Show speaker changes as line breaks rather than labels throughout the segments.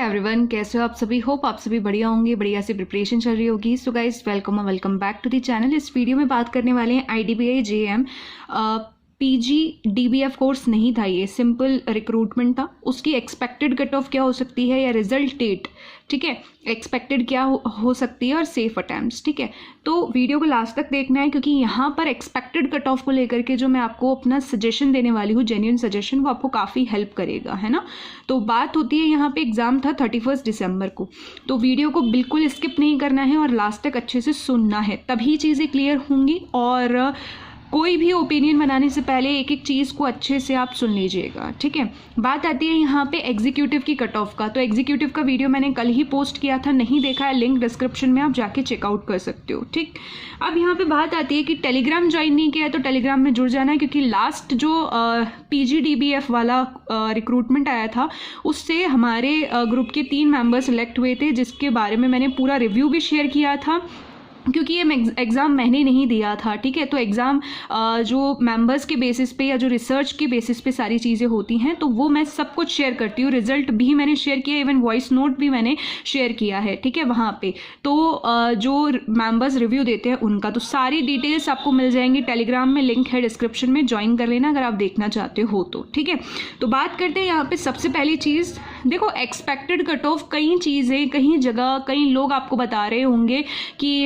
Everyone, कैसे हो आप सभी। होप आप सभी बढ़िया होंगे, बढ़िया से प्रिपरेशन चल रही होगी। So guys, welcome back to the channel. इस वीडियो में बात करने वाले हैं IDBI JM PGDBF कोर्स नहीं था, ये सिंपल रिक्रूटमेंट था। उसकी एक्सपेक्टेड कट ऑफ क्या हो सकती है या रिजल्ट डेट, ठीक है, एक्सपेक्टेड क्या हो सकती है और सेफ अटैम्प्ट्स, ठीक है। तो वीडियो को लास्ट तक देखना है क्योंकि यहाँ पर एक्सपेक्टेड कट ऑफ को लेकर के जो मैं आपको अपना सजेशन देने वाली हूँ, जेन्युइन सजेशन, वो आपको काफ़ी हेल्प करेगा, है ना। तो बात होती है यहाँ पे एग्जाम था 31 दिसंबर को, तो वीडियो को बिल्कुल स्किप नहीं करना है और लास्ट तक अच्छे से सुनना है, तभी चीज़ें क्लियर होंगी। और कोई भी ओपिनियन बनाने से पहले एक एक चीज़ को अच्छे से आप सुन लीजिएगा, ठीक है। बात आती है यहाँ पे एग्जीक्यूटिव की कट ऑफ का। तो एग्जीक्यूटिव का वीडियो मैंने कल ही पोस्ट किया था, नहीं देखा है लिंक डिस्क्रिप्शन में, आप जाके चेकआउट कर सकते हो, ठीक। अब यहाँ पे बात आती है कि टेलीग्राम ज्वाइन नहीं किया है तो टेलीग्राम में जुड़ जाना है, क्योंकि लास्ट जो PGDBF वाला रिक्रूटमेंट आया था उससे हमारे ग्रुप के 3 मेंबर सेलेक्ट हुए थे, जिसके बारे में मैंने पूरा रिव्यू भी शेयर किया था, क्योंकि ये एग्ज़ाम मैंने नहीं दिया था, ठीक है। तो एग्ज़ाम जो मेंबर्स के बेसिस पे या जो रिसर्च के बेसिस पे सारी चीज़ें होती हैं, तो वो मैं सब कुछ शेयर करती हूँ। रिजल्ट भी मैंने शेयर किया, इवन वॉइस नोट भी मैंने शेयर किया है, ठीक है, वहाँ पे। तो जो मेंबर्स रिव्यू देते हैं उनका, तो सारी डिटेल्स आपको मिल जाएंगी टेलीग्राम में, लिंक है डिस्क्रिप्शन में, ज्वाइन कर लेना अगर आप देखना चाहते हो तो, ठीक है। तो बात करते हैं यहाँ पे सबसे पहली चीज़, देखो एक्सपेक्टेड कट ऑफ, कई चीज़ें कई जगह कई लोग आपको बता रहे होंगे कि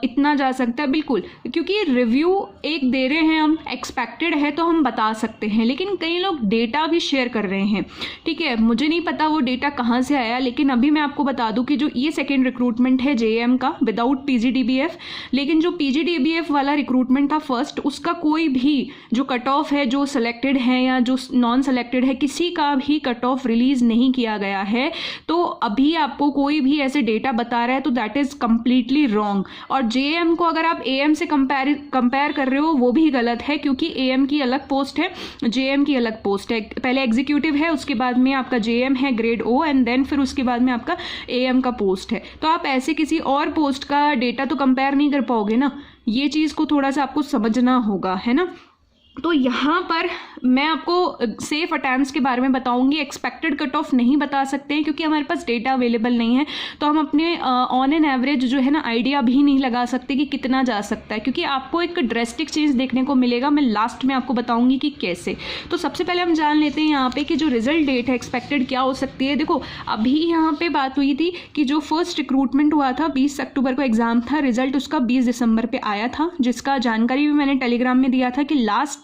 इतना जा सकता है, बिल्कुल, क्योंकि रिव्यू एक दे रहे हैं हम, एक्सपेक्टेड है तो हम बता सकते हैं, लेकिन कई लोग डेटा भी शेयर कर रहे हैं, ठीक है। मुझे नहीं पता वो डेटा कहाँ से आया, लेकिन अभी मैं आपको बता दूं कि जो ये सेकेंड रिक्रूटमेंट है JM का विदाउट PGDBF, लेकिन जो PGDBF वाला रिक्रूटमेंट था फर्स्ट, उसका कोई भी जो कट ऑफ है, जो सिलेक्टेड है या जो नॉन सेलेक्टेड है, किसी का भी कट ऑफ रिलीज नहीं किया गया है। तो अभी आपको कोई भी ऐसे डेटा बता रहा है तो दैट इज कंप्लीटली रॉन्ग। और JM को अगर आप AM से कंपेयर कर रहे हो, वो भी गलत है, क्योंकि AM की अलग पोस्ट है, JM की अलग पोस्ट है। पहले एग्जीक्यूटिव है, उसके बाद में आपका JM है ग्रेड O, एंड देन फिर उसके बाद में आपका AM का पोस्ट है। तो आप ऐसे किसी और पोस्ट का डेटा तो कंपेयर नहीं कर पाओगे ना, ये चीज़ को थोड़ा सा आपको समझना होगा, है ना। तो यहाँ पर मैं आपको सेफ अटैम्प्ट्स के बारे में बताऊंगी, एक्सपेक्टेड कट ऑफ नहीं बता सकते हैं क्योंकि हमारे पास डेटा अवेलेबल नहीं है, तो हम अपने ऑन एन एवरेज जो है ना आइडिया भी नहीं लगा सकते कि कितना जा सकता है, क्योंकि आपको एक ड्रेस्टिक चेंज देखने को मिलेगा। मैं लास्ट में आपको बताऊंगी कि कैसे। तो सबसे पहले हम जान लेते हैं यहाँ पे कि जो रिजल्ट डेट है एक्सपेक्टेड क्या हो सकती है। देखो अभी यहाँ पे बात हुई थी कि जो फर्स्ट रिक्रूटमेंट हुआ था 20 अक्टूबर को एग्जाम था, रिजल्ट उसका 20 दिसंबर पे आया था, जिसका जानकारी भी मैंने टेलीग्राम में दिया था कि लास्ट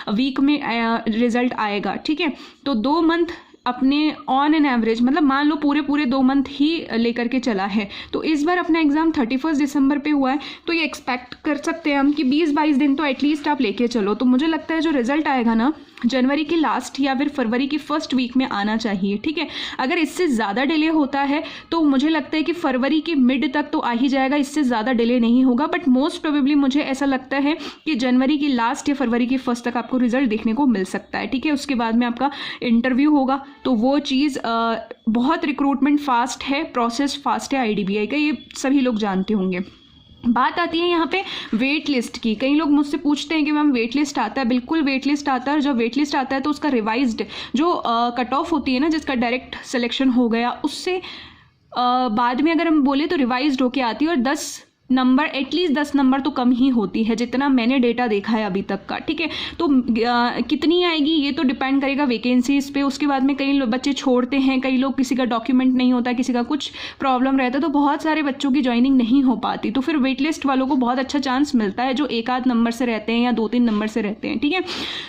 वीक में रिजल्ट आएगा, ठीक है। तो 2 मंथ अपने ऑन एन एवरेज, मतलब मान लो पूरे 2 मंथ ही लेकर के चला है। तो इस बार अपना एग्जाम 31 दिसंबर पे हुआ है, तो ये एक्सपेक्ट कर सकते हैं हम कि 20-22 दिन तो एटलीस्ट आप लेके चलो। तो मुझे लगता है जो रिजल्ट आएगा ना, जनवरी की लास्ट या फिर फरवरी की फर्स्ट वीक में आना चाहिए, ठीक है। अगर इससे ज़्यादा डिले होता है तो मुझे लगता है कि फरवरी की मिड तक तो आ ही जाएगा, इससे ज़्यादा डिले नहीं होगा, बट मोस्ट प्रोबेबली मुझे ऐसा लगता है कि जनवरी की लास्ट या फरवरी की फर्स्ट तक आपको रिजल्ट देखने को मिल सकता है, ठीक है। उसके बाद में आपका इंटरव्यू होगा, तो वो चीज़ बहुत रिक्रूटमेंट फास्ट है, प्रोसेस फास्ट है IDBI का, ये सभी लोग जानते होंगे। बात आती है यहाँ पे वेट लिस्ट की। कई लोग मुझसे पूछते हैं कि मैम वेट लिस्ट आता है, बिल्कुल वेट लिस्ट आता है, और जब वेट लिस्ट आता है तो उसका रिवाइज्ड जो कट ऑफ होती है ना, जिसका डायरेक्ट सिलेक्शन हो गया, उससे बाद में अगर हम बोले तो रिवाइज्ड होके आती है, और 10 नंबर, एटलीस्ट 10 नंबर तो कम ही होती है, जितना मैंने डेटा देखा है अभी तक का, ठीक है। तो कितनी आएगी ये तो डिपेंड करेगा वैकेंसीज पे। उसके बाद में कई बच्चे छोड़ते हैं, कई लोग, किसी का डॉक्यूमेंट नहीं होता, किसी का कुछ प्रॉब्लम रहता है, तो बहुत सारे बच्चों की ज्वाइनिंग नहीं हो पाती, तो फिर वेट लिस्ट वालों को बहुत अच्छा चांस मिलता है, जो 1-8 नंबर से रहते हैं या 2-3 नंबर से रहते हैं, ठीक है।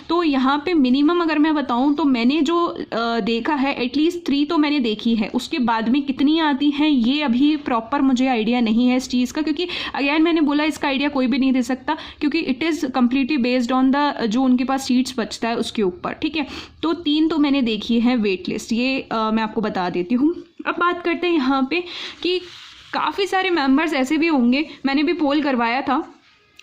तो यहाँ पे मिनिमम अगर मैं बताऊँ तो मैंने जो देखा है एटलीस्ट 3 तो मैंने देखी है, उसके बाद में कितनी आती हैं ये अभी प्रॉपर मुझे आइडिया नहीं है इस चीज़ का, क्योंकि अगेन मैंने बोला इसका आइडिया कोई भी नहीं दे सकता, क्योंकि it is completely based on the जो उनके पास सीट्स बचता है उसके ऊपर, ठीक है। तो 3 तो मैंने देखी है वेट लिस्ट, ये मैं आपको बता देती हूँ। अब बात करते हैं यहाँ पे कि काफ़ी सारे मेंबर्स ऐसे भी होंगे, मैंने भी पोल करवाया था,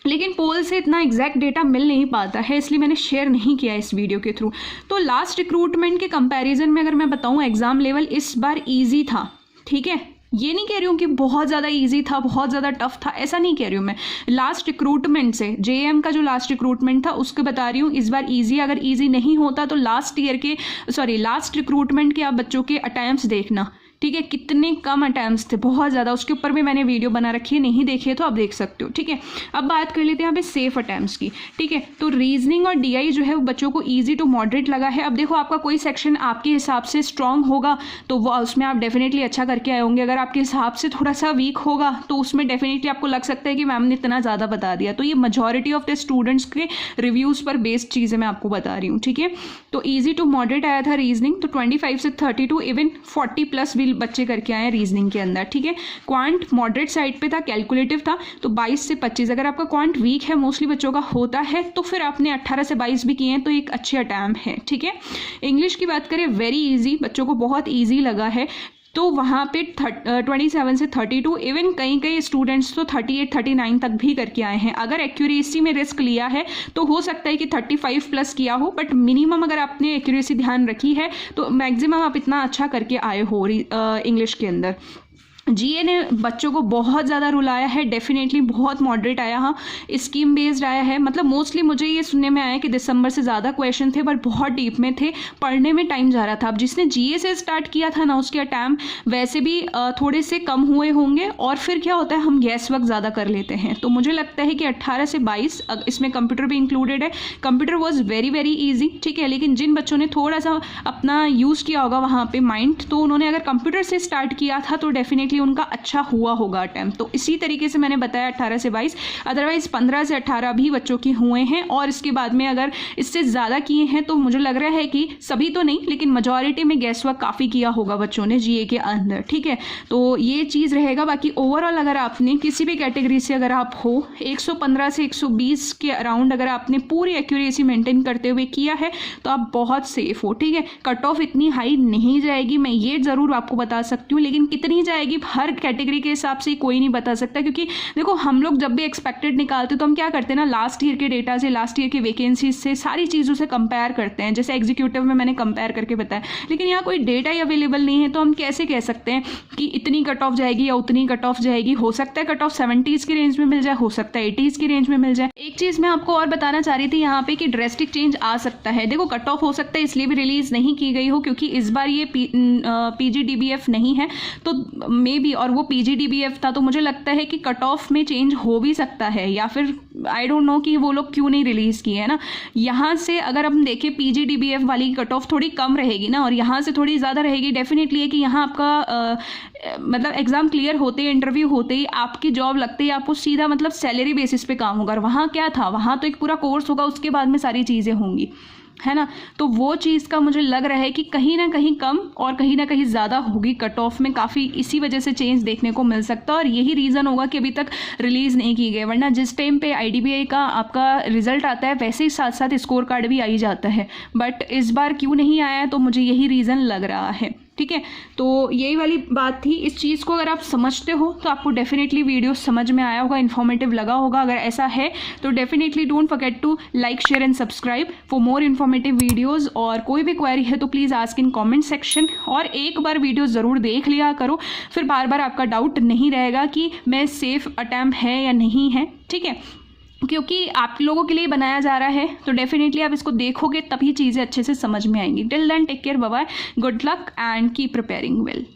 लेकिन पोल से इतना एग्जैक्ट डेटा मिल नहीं पाता है, इसलिए मैंने शेयर नहीं किया इस वीडियो के थ्रू। तो लास्ट रिक्रूटमेंट के कंपैरिजन में अगर मैं बताऊँ, एग्ज़ाम लेवल इस बार ईजी था, ठीक है। ये नहीं कह रही हूँ कि बहुत ज़्यादा इजी था, बहुत ज़्यादा टफ था, ऐसा नहीं कह रही हूँ मैं। लास्ट रिक्रूटमेंट से, JM का जो लास्ट रिक्रूटमेंट था उसके बता रही हूँ, इस बार इजी, अगर इजी नहीं होता तो लास्ट रिक्रूटमेंट के आप बच्चों के अटेम्प्ट्स देखना ठीक है, कितने कम अटैम्प्ट्स थे, बहुत ज़्यादा। उसके ऊपर भी मैंने वीडियो बना रखी है, नहीं देखी है तो आप देख सकते हो। ठीक है, अब बात कर लेते हैं यहाँ पे सेफ अटैम्प्ट्स की। ठीक है, तो रीजनिंग और डीआई जो है वो बच्चों को ईजी टू मॉडरेट लगा है। अब देखो, आपका कोई सेक्शन आपके हिसाब से स्ट्रांग होगा तो वो उसमें आप डेफिनेटली अच्छा करके आए होंगे। अगर आपके हिसाब से थोड़ा सा वीक होगा तो उसमें डेफिनेटली आपको लग सकता है कि मैम ने इतना ज़्यादा बता दिया। तो ये मेजॉरिटी ऑफ द स्टूडेंट्स के रिव्यूज़ पर बेस्ड चीज़ें मैं आपको बता रही हूँ। ठीक है, तो ईजी टू मॉडरेट आया था रीजनिंग, तो 25 से 32 इवन 40+ भी बच्चे करके आए हैं रीजनिंग के अंदर। ठीक है, क्वांट मॉडरेट साइड पे था, कैलकुलेटिव था, तो 22 से 25। अगर आपका क्वांट वीक है, मोस्टली बच्चों का होता है, तो फिर आपने 18 से 22 भी किए हैं, तो एक अच्छे अटैम्प्ट है। ठीक है, इंग्लिश की बात करें, वेरी इजी, बच्चों को बहुत ईजी लगा है, तो वहाँ पे 27 से 32, इवन कई स्टूडेंट्स तो 38-39 तक भी करके आए हैं। अगर एक्यूरेसी में रिस्क लिया है तो हो सकता है कि 35+ किया हो, बट मिनिमम अगर आपने एक्यूरेसी ध्यान रखी है तो मैक्सिमम आप इतना अच्छा करके आए हो इंग्लिश के अंदर। जीए ने बच्चों को बहुत ज़्यादा रुलाया है, डेफिनेटली बहुत मॉडरेट आया। हाँ, स्कीम बेस्ड आया है, मतलब मोस्टली मुझे ये सुनने में आया कि दिसंबर से ज़्यादा क्वेश्चन थे, बट बहुत डीप में थे, पढ़ने में टाइम जा रहा था। अब जिसने जीए से स्टार्ट किया था ना, उसके अटैम्प्ट वैसे भी थोड़े से कम हुए होंगे, और फिर क्या होता है, हम गैस वर्क ज़्यादा कर लेते हैं। तो मुझे लगता है कि 18 से 22, इसमें कंप्यूटर भी इंक्लूडेड है। Computer was very very easy. ठीक है, लेकिन जिन बच्चों ने थोड़ा सा अपना यूज़ किया होगा वहाँ पर माइंड, तो उन्होंने अगर कंप्यूटर से स्टार्ट किया था तो डेफिनेटली उनका अच्छा हुआ होगा अटैम्प्ट। तो इसी तरीके से मैंने बताया 18 से 22, अदरवाइज 15 से 18 भी बच्चों के हुए हैं, और इसके बाद में अगर इससे ज़्यादा किए हैं तो मुझे लग रहा है कि सभी तो नहीं, लेकिन मेजॉरिटी में गैस वर्क काफ़ी किया होगा बच्चों ने जीए के अंदर। ठीक है, तो ये चीज़ रहेगा। बाकी ओवरऑल अगर आपने किसी भी कैटेगरी से अगर आप हो 115 से 120 के अराउंड अगर आपने पूरी एक्यूरेसी मेंटेन करते हुए किया है तो आप बहुत सेफ हो। ठीक है, कट ऑफ इतनी हाई नहीं जाएगी, मैं ये ज़रूर आपको बता सकती हूँ, लेकिन कितनी जाएगी हर कैटेगरी के हिसाब से कोई नहीं बता सकता, क्योंकि देखो हम लोग जब भी एक्सपेक्टेड निकालते तो हम क्या करते हैं ना, लास्ट ईयर के डेटा से, लास्ट ईयर की वैकेंसीज से, सारी चीज़ों से कंपेयर करते हैं। जैसे एग्जीक्यूटिव में मैंने कंपेयर करके बताया, लेकिन यहाँ कोई डेटा ही अवेलेबल नहीं है, तो हम कैसे कह सकते हैं कि इतनी कट ऑफ जाएगी या उतनी कट ऑफ जाएगी। हो सकता है कट ऑफ 70s की रेंज में मिल जाए, हो सकता है 80s की रेंज में मिल जाए। एक चीज़ मैं आपको और बताना चाह रही थी यहाँ पे कि ड्रेस्टिक चेंज आ सकता है। देखो, कट ऑफ हो सकता है इसलिए भी रिलीज नहीं की गई हो क्योंकि इस बार ये PGDBF नहीं है, तो मे बी, और वो PGDBF था, तो मुझे लगता है कि कट ऑफ में चेंज हो भी सकता है, या फिर आई डोंट नो कि वो लोग क्यों नहीं रिलीज़ किए है ना। यहाँ से अगर हम देखें PGDBF वाली कट ऑफ थोड़ी कम रहेगी ना, और यहाँ से थोड़ी ज़्यादा रहेगी। डेफिनेटली है कि यहाँ आपका मतलब एग्ज़ाम क्लियर होते ही, इंटरव्यू होते ही, आपकी जॉब लगते ही आपको सीधा मतलब सैलरी बेसिस पे काम होगा। और वहाँ क्या था, वहाँ तो एक पूरा कोर्स होगा, उसके बाद में सारी चीज़ें होंगी, है ना। तो वो चीज़ का मुझे लग रहा है कि कहीं ना कहीं कम और कहीं ना कहीं ज़्यादा होगी कट ऑफ में, काफ़ी इसी वजह से चेंज देखने को मिल सकता है। और यही रीज़न होगा कि अभी तक रिलीज़ नहीं की गई, वरना जिस टाइम पे IDBI का आपका रिजल्ट आता है वैसे ही साथ साथ स्कोर कार्ड भी आ ही जाता है, बट इस बार क्यों नहीं आया, तो मुझे यही रीज़न लग रहा है। ठीक है, तो यही वाली बात थी। इस चीज़ को अगर आप समझते हो तो आपको डेफिनेटली वीडियो समझ में आया होगा, इन्फॉर्मेटिव लगा होगा। अगर ऐसा है तो definitely don't forget to like, share and subscribe for more informative videos. और कोई भी क्वेरी है तो please ask in comment section, और एक बार वीडियो ज़रूर देख लिया करो, फिर बार बार आपका डाउट नहीं रहेगा कि मैं सेफ अटैम्प्ट है या नहीं है। ठीक है, क्योंकि आप लोगों के लिए बनाया जा रहा है, तो डेफिनेटली आप इसको देखोगे तभी चीज़ें अच्छे से समझ में आएंगी। Till then take care, bye bye, good luck and keep preparing well.